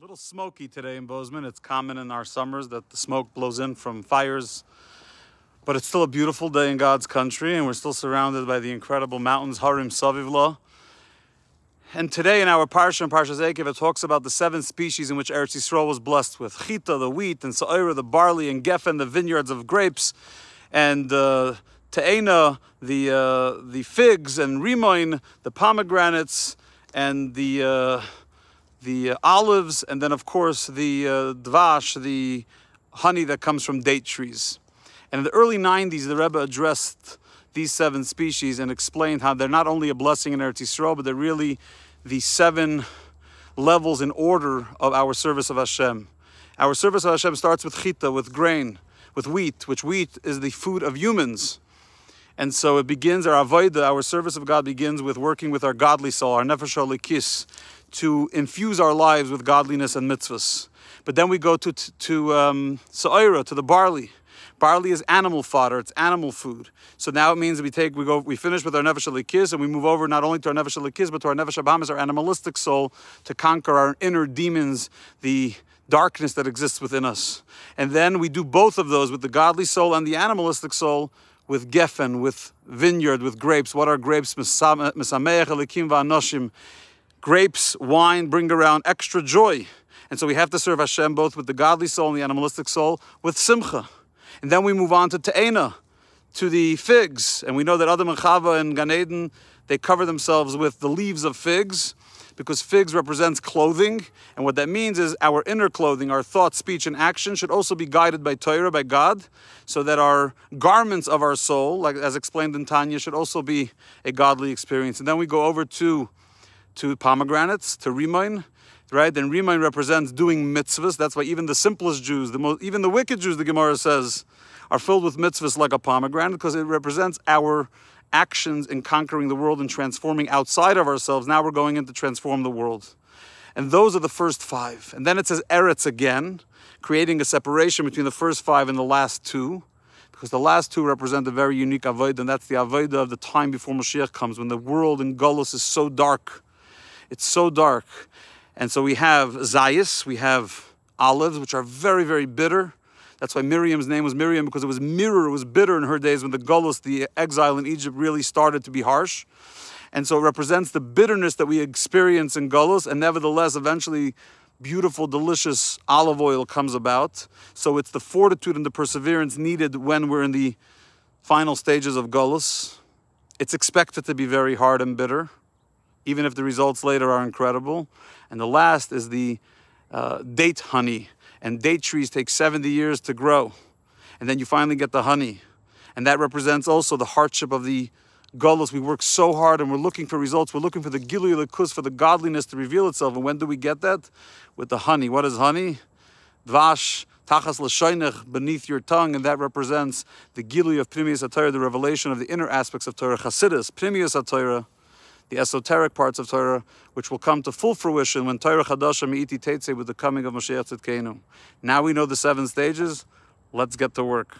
Little smoky today in Bozeman. It's common in our summers that the smoke blows in from fires, but it's still a beautiful day in God's country, and we're still surrounded by the incredible mountains, Harim Savivla. And today in our parsha, in Parshas Eikev, it talks about the 7 species in which Eretz Yisrael was blessed with: Chita, the wheat, and Sa'ira, the barley, and Geffen, the vineyards of grapes, and Te'ena, the figs, and Rimoin, the pomegranates, and the olives, and then of course the dvash, the honey that comes from date trees. And in the early 90s, the Rebbe addressed these 7 species and explained how they're not only a blessing in Eretz Yisrael, but they're really the 7 levels in order of our service of Hashem. Our service of Hashem starts with chita, with grain, with wheat, which wheat is the food of humans. And so it begins, our avodah, our service of God begins with working with our godly soul, our nefesh halikis, to infuse our lives with godliness and mitzvahs. But then we go to sa'ira, to the barley. Barley is animal fodder, it's animal food. So now it means we finish with our nefesh halikis, and we move over not only to our nefesh halikis, but to our nefesh habahamis, our animalistic soul, to conquer our inner demons, the darkness that exists within us. And then we do both of those with the godly soul and the animalistic soul, with geffen, with vineyard, with grapes. What are grapes? Mesameach elikim va'anoshim. Grapes, wine bring around extra joy. And so we have to serve Hashem both with the godly soul and the animalistic soul, with simcha. And then we move on to Te'ena, to the figs. And we know that Adam and Chava and Gan Eden, they cover themselves with the leaves of figs, because figs represents clothing. And what that means is our inner clothing, our thought, speech, and action should also be guided by Torah, by God, so that our garments of our soul, like as explained in Tanya, should also be a godly experience. And then we go over to pomegranates, to Rimoin, right? Then Rimoin represents doing mitzvahs. That's why even the simplest Jews, even the wicked Jews, the Gemara says, are filled with mitzvahs like a pomegranate, because it represents our actions in conquering the world and transforming outside of ourselves. Now we're going in to transform the world. And those are the first 5. And then it says Eretz again, creating a separation between the first 5 and the last 2, because the last 2 represent a very unique avodah, and that's the avodah of the time before Mashiach comes, when the world in Golus is so dark. It's so dark. And so we have zayis, we have olives, which are very, very bitter. That's why Miriam's name was Miriam, because it was bitter in her days when the Golus, the exile in Egypt, really started to be harsh. And so it represents the bitterness that we experience in Golus, and nevertheless, eventually, beautiful, delicious olive oil comes about. So it's the fortitude and the perseverance needed when we're in the final stages of Golus. It's expected to be very hard and bitter, even if the results later are incredible. And the last is the date honey. And date trees take 70 years to grow. And then you finally get the honey. And that represents also the hardship of the Golus. We work so hard and we're looking for results. We're looking for the Gilui L'kus, for the godliness to reveal itself. And when do we get that? With the honey. What is honey? Dvash, tachas l'shoinech, beneath your tongue. And that represents the Gilui of Pnimius HaTorah, the revelation of the inner aspects of Torah. Chassidus, Pnimius HaTorah, the esoteric parts of Torah, which will come to full fruition when Torah Chadasha Mi'iti Teitze, with the coming of Mashiach Tzidkenu. Now we know the 7 stages. Let's get to work.